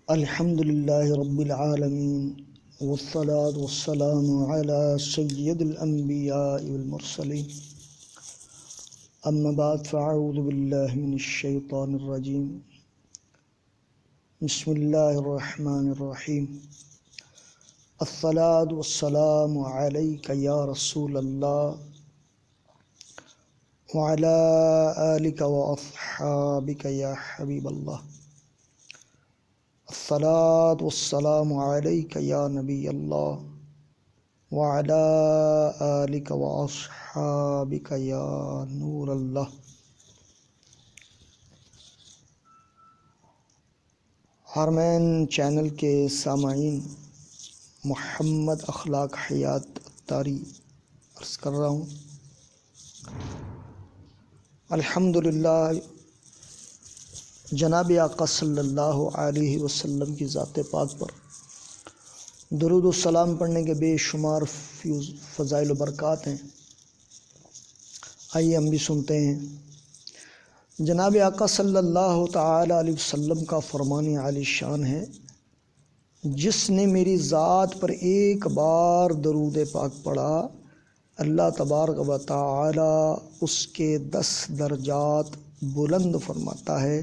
الحمد للہ رب العالمین والصلاة والسلام على سید الانبیاء والمرسلین اما بعد فاعوذ باللہ من الشیطان الرجیم بسم اللہ الرحمن الرحیم الصلاة والسلام علیک یا رسول اللہ وعلى آلک واصحابک یا حبیب اللہ الصلاة والسلام علیک یا نبی اللہ وعلى آلک واصحابک یا نور اللہ۔ حرمین چینل کے سامعین، محمد اخلاق حیات اتاری عرض کر رہا ہوں۔ الحمدللہ جناب آقا صلی اللہ علیہ وسلم کی ذات پاک پر درود و سلام پڑھنے کے بے شمار فضائل و برکات ہیں۔ آئیے ہم بھی سنتے ہیں۔ جناب آقا صلی اللہ تعالی علیہ وسلم کا فرمان عالی شان ہے، جس نے میری ذات پر ایک بار درود پاک پڑھا، اللہ تبارک و تعالی اس کے 10 درجات بلند فرماتا ہے،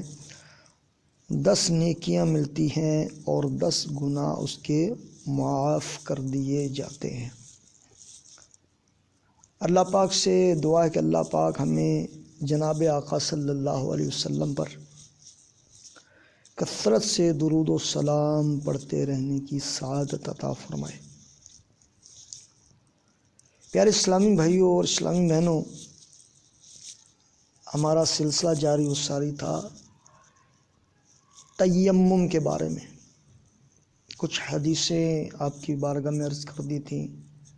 10 نیکیاں ملتی ہیں اور 10 گناہ اس کے معاف کر دیے جاتے ہیں۔ اللہ پاک سے دعا ہے کہ اللہ پاک ہمیں جناب آقا صلی اللہ علیہ وسلم پر کثرت سے درود و سلام پڑھتے رہنے کی سعادت عطا فرمائے۔ پیارے اسلامی بھائیوں اور اسلامی بہنوں، ہمارا سلسلہ جاری و ساری تھا تیمم کے بارے میں۔ کچھ حدیثیں آپ کی بارگاہ میں عرض کر دی تھیں،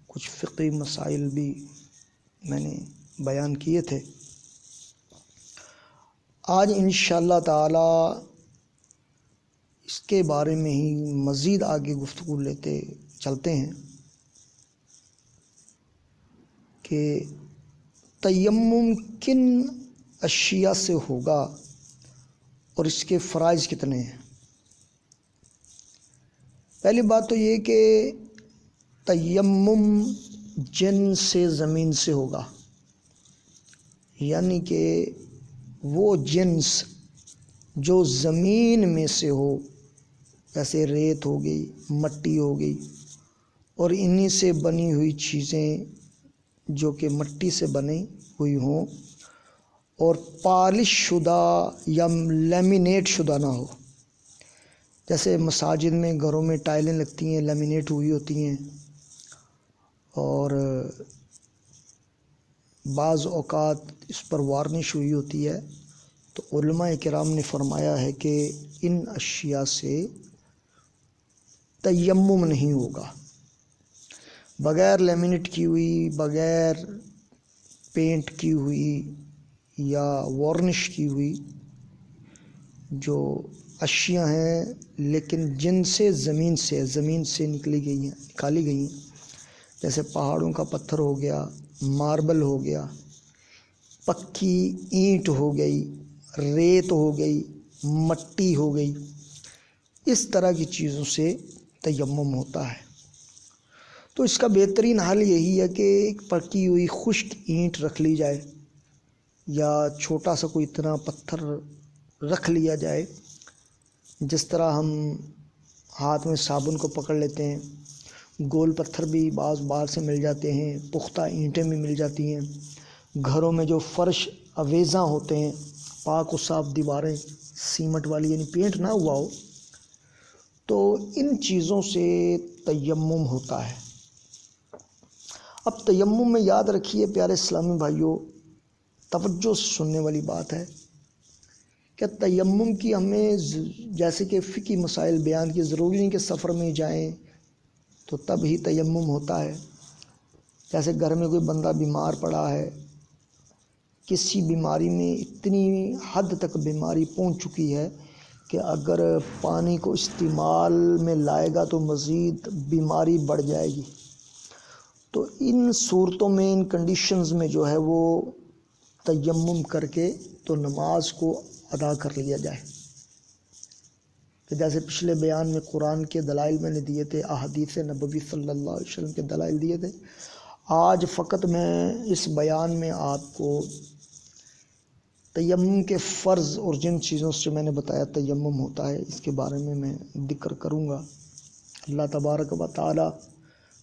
کچھ فقہی مسائل بھی میں نے بیان کیے تھے۔ آج انشاءاللہ تعالی اس کے بارے میں ہی مزید آگے گفتگو لیتے چلتے ہیں کہ تیمم کن اشیاء سے ہوگا اور اس کے فرائض کتنے ہیں۔ پہلی بات تو یہ کہ تیمم جن سے زمین سے ہوگا، یعنی کہ وہ جنس جو زمین میں سے ہو، جیسے ریت ہو گئی، مٹی ہو گئی، اور انہی سے بنی ہوئی چیزیں جو کہ مٹی سے بنی ہوئی ہوں اور پالش شدہ یا لیمینیٹ شدہ نہ ہو۔ جیسے مساجد میں، گھروں میں ٹائلیں لگتی ہیں، لیمینیٹ ہوئی ہوتی ہیں، اور بعض اوقات اس پر وارنش ہوئی ہوتی ہے، تو علماء کرام نے فرمایا ہے کہ ان اشیاء سے تیمم نہیں ہوگا۔ بغیر لیمینیٹ کی ہوئی، بغیر پینٹ کی ہوئی یا وارنش کی ہوئی جو اشیاء ہیں، لیکن جن سے زمین سے نکالی گئی ہیں، جیسے پہاڑوں کا پتھر ہو گیا، ماربل ہو گیا، پکی اینٹ ہو گئی، ریت ہو گئی، مٹی ہو گئی، اس طرح کی چیزوں سے تیمم ہوتا ہے۔ تو اس کا بہترین حل یہی ہے کہ ایک پکی ہوئی خشک اینٹ رکھ لی جائے، یا چھوٹا سا کوئی اتنا پتھر رکھ لیا جائے، جس طرح ہم ہاتھ میں صابن کو پکڑ لیتے ہیں۔ گول پتھر بھی بعض باہر سے مل جاتے ہیں، پختہ اینٹیں بھی مل جاتی ہیں۔ گھروں میں جو فرش اویزاں ہوتے ہیں، پاک و صاف دیواریں سیمنٹ والی، یعنی پینٹ نہ ہوا ہو، تو ان چیزوں سے تیمم ہوتا ہے۔ اب تیمم میں یاد رکھیے پیارے اسلامی بھائیوں، توجہ سے سننے والی بات ہے کہ تیمم کی ہمیں جیسے کہ فقہی مسائل بیان کی، ضروری نہیں کہ سفر میں جائیں تو تب ہی تیمم ہوتا ہے۔ جیسے گھر میں کوئی بندہ بیمار پڑا ہے، کسی بیماری میں اتنی حد تک بیماری پہنچ چکی ہے کہ اگر پانی کو استعمال میں لائے گا تو مزید بیماری بڑھ جائے گی، تو ان صورتوں میں، ان کنڈیشنز میں جو ہے وہ تیمم کر کے تو نماز کو ادا کر لیا جائے۔ کہ جیسے پچھلے بیان میں قرآن کے دلائل میں نے دیے تھے، احادیث نبوی صلی اللہ علیہ وسلم کے دلائل دیے تھے، آج فقط میں اس بیان میں آپ کو تیمم کے فرض اور جن چیزوں سے میں نے بتایا تیمم ہوتا ہے اس کے بارے میں ذکر کروں گا۔ اللہ تبارک و تعالی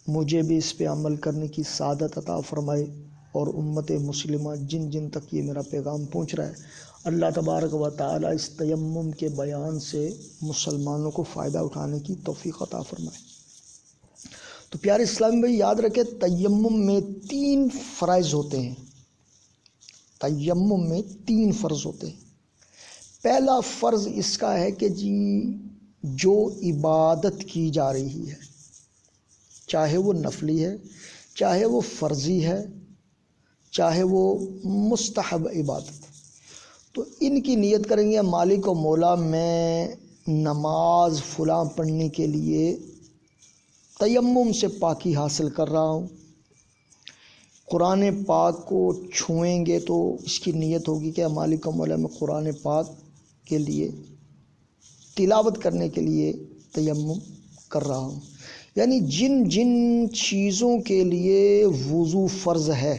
مجھے بھی اس پہ عمل کرنے کی سعادت عطا فرمائے، اور امت مسلمہ جن جن تک یہ میرا پیغام پہنچ رہا ہے، اللہ تبارک و تعالی اس تیمم کے بیان سے مسلمانوں کو فائدہ اٹھانے کی توفیق عطا فرمائے۔ تو پیارے اسلامی بھائی یاد رکھیں، تیمم میں 3 فرائض ہوتے ہیں۔ تیمم میں 3 فرض ہوتے ہیں۔ پہلا فرض اس کا ہے کہ جی جو عبادت کی جا رہی ہے، چاہے وہ نفلی ہے، چاہے وہ فرضی ہے، چاہے وہ مستحب عبادت، تو ان کی نیت کریں گے مالک و مولا میں نماز فلاں پڑھنے کے لیے تیمم سے پاکی حاصل کر رہا ہوں۔ قرآن پاک کو چھوئیں گے تو اس کی نیت ہوگی کہ مالک و مولا میں قرآن پاک کے لیے تلاوت کرنے کے لیے تیمم کر رہا ہوں۔ یعنی جن جن چیزوں کے لیے وضو فرض ہے،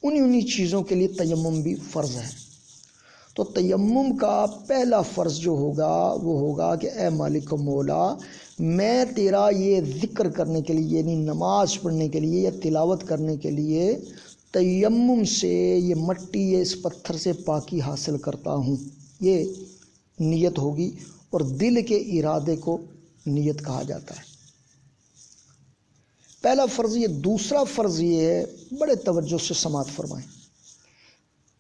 انہی چیزوں کے لیے تیمم بھی فرض ہے۔ تو تیمم کا پہلا فرض جو ہوگا وہ ہوگا کہ اے مالک و مولا، میں تیرا یہ ذکر کرنے کے لیے، یعنی نماز پڑھنے کے لیے یا تلاوت کرنے کے لیے تیمم سے، یہ مٹی یا اس پتھر سے پاکی حاصل کرتا ہوں، یہ نیت ہوگی، اور دل کے ارادے کو نیت کہا جاتا ہے۔ پہلا فرض یہ۔ دوسرا فرض یہ ہے، بڑے توجہ سے سماعت فرمائیں،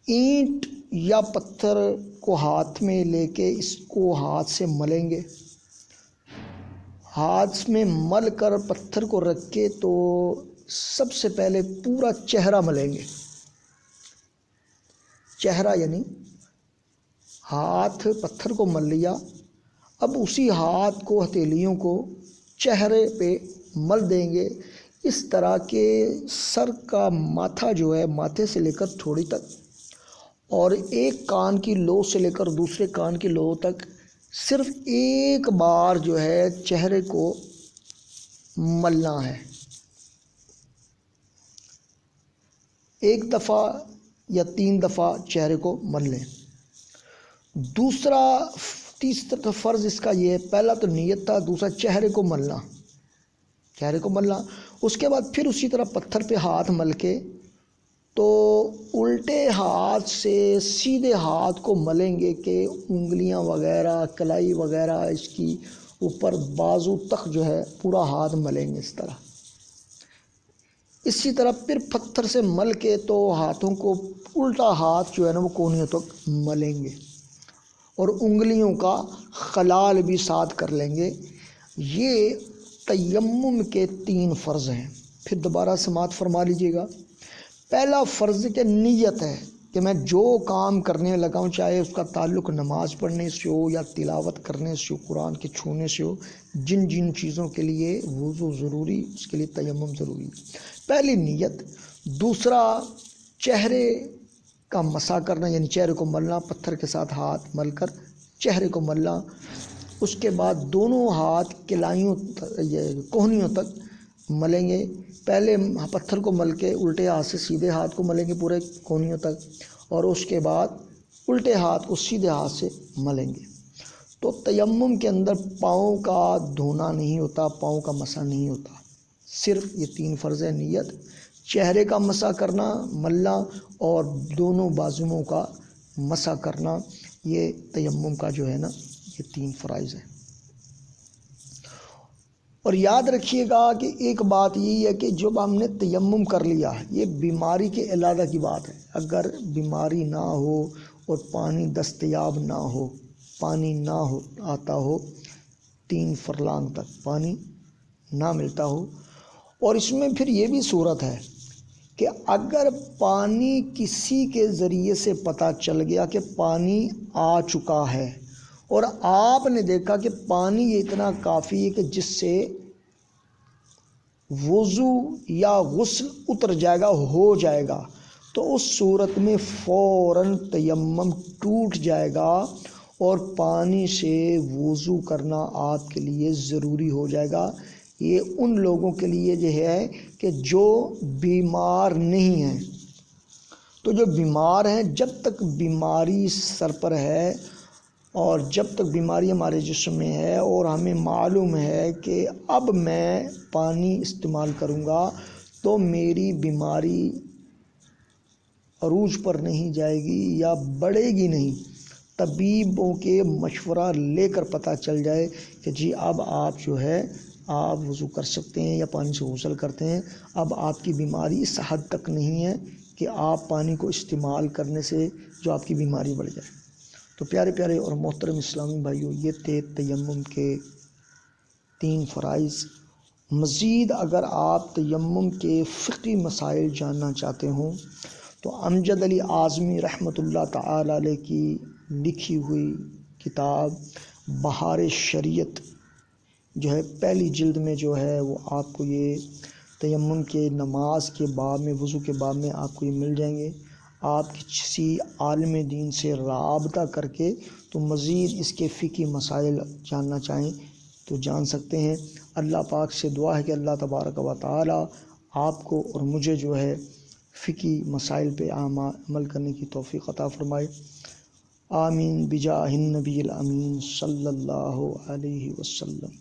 اینٹ یا پتھر کو ہاتھ میں لے کے اس کو ہاتھ سے ملیں گے، ہاتھ میں مل کر پتھر کو رکھ کے تو سب سے پہلے پورا چہرہ ملیں گے۔ چہرہ یعنی ہاتھ پتھر کو مل لیا، اب اسی ہاتھ کو، ہتھیلیوں کو چہرے پہ مل دیں گے، اس طرح کہ سر کا ماتھا جو ہے، ماتھے سے لے کر تھوڑی تک، اور ایک کان کی لو سے لے کر دوسرے کان کی لو تک صرف ایک بار جو ہے چہرے کو ملنا ہے، ایک دفعہ یا 3 دفعہ چہرے کو مل لیں۔ تیسرا فرض اس کا یہ ہے، پہلا تو نیت تھا، دوسرا چہرے کو ملنا، چہرے کو ملنا، اس کے بعد پھر اسی طرح پتھر پہ ہاتھ مل کے تو الٹے ہاتھ سے سیدھے ہاتھ کو ملیں گے کہ انگلیاں وغیرہ، کلائی وغیرہ اس کی اوپر بازو تک جو ہے پورا ہاتھ ملیں گے اس طرح۔ اسی طرح پھر پتھر سے مل کے تو ہاتھوں کو الٹا ہاتھ جو ہے نا وہ کونیوں تک ملیں گے، اور انگلیوں کا خلال بھی ساتھ کر لیں گے۔ یہ تیمم کے 3 فرض ہیں۔ پھر دوبارہ سماعت فرما لیجیے گا۔ پہلا فرض کہ نیت ہے کہ میں جو کام کرنے لگا ہوں، چاہے اس کا تعلق نماز پڑھنے سے ہو یا تلاوت کرنے سے ہو، قرآن کے چھونے سے ہو، جن جن چیزوں کے لیے وضو ضروری، اس کے لیے تیمم ضروری۔ پہلی نیت۔ دوسرا چہرے کا مسح کرنا، یعنی چہرے کو ملنا، پتھر کے ساتھ ہاتھ مل کر چہرے کو ملنا، اس کے بعد دونوں ہاتھ کلائیوں کوہنیوں تک ملیں گے۔ پہلے پتھر کو مل کے الٹے ہاتھ سے سیدھے ہاتھ کو ملیں گے پورے کوہنیوں تک، اور اس کے بعد الٹے ہاتھ کو سیدھے ہاتھ سے ملیں گے۔ تو تیمم کے اندر پاؤں کا دھونا نہیں ہوتا، پاؤں کا مسح نہیں ہوتا، صرف یہ 3 فرض ہے، نیت، چہرے کا مسح کرنا، ملنا، اور دونوں بازوؤں کا مسح کرنا، یہ تیمم کا جو ہے نا یہ 3 فرائض ہیں۔ اور یاد رکھیے گا کہ ایک بات یہی ہے کہ جب ہم نے تیمم کر لیا، یہ بیماری کے علاج کی بات ہے۔ اگر بیماری نہ ہو اور پانی دستیاب نہ ہو، پانی نہ ہو آتا ہو، 3 فرلانگ تک پانی نہ ملتا ہو، اور اس میں پھر یہ بھی صورت ہے کہ اگر پانی کسی کے ذریعے سے پتہ چل گیا کہ پانی آ چکا ہے، اور آپ نے دیکھا کہ پانی یہ اتنا کافی ہے کہ جس سے وضو یا غسل اتر جائے گا، ہو جائے گا، تو اس صورت میں فوراً تیمم ٹوٹ جائے گا، اور پانی سے وضو کرنا آپ کے لیے ضروری ہو جائے گا۔ یہ ان لوگوں کے لیے جو ہے کہ جو بیمار نہیں ہیں۔ تو جو بیمار ہیں، جب تک بیماری سر پر ہے اور جب تک بیماری ہمارے جسم میں ہے اور ہمیں معلوم ہے کہ اب میں پانی استعمال کروں گا تو میری بیماری عروج پر نہیں جائے گی یا بڑھے گی نہیں، طبیبوں کے مشورہ لے کر پتہ چل جائے کہ جی اب آپ جو ہے آپ وضو کر سکتے ہیں یا پانی سے غسل کرتے ہیں، اب آپ کی بیماری اس حد تک نہیں ہے کہ آپ پانی کو استعمال کرنے سے جو آپ کی بیماری بڑھ جائے۔ تو پیارے پیارے اور محترم اسلامی بھائیوں، یہ تھے تیمم کے 3 فرائض۔ مزید اگر آپ تیمم کے فقہی مسائل جاننا چاہتے ہوں تو امجد علی اعظمی رحمۃ اللہ تعالی علیہ کی لکھی ہوئی کتاب بہار شریعت جو ہے پہلی جلد میں جو ہے وہ آپ کو یہ تیمم کے نماز کے باب میں، وضو کے باب میں آپ کو یہ مل جائیں گے۔ آپ کسی عالم دین سے رابطہ کر کے تو مزید اس کے فقہی مسائل جاننا چاہیں تو جان سکتے ہیں۔ اللہ پاک سے دعا ہے کہ اللہ تبارک و تعالی آپ کو اور مجھے جو ہے فقہی مسائل پہ عمل کرنے کی توفیق عطا فرمائے۔ آمین بجاہ النبی الامین صلی اللہ علیہ وسلم۔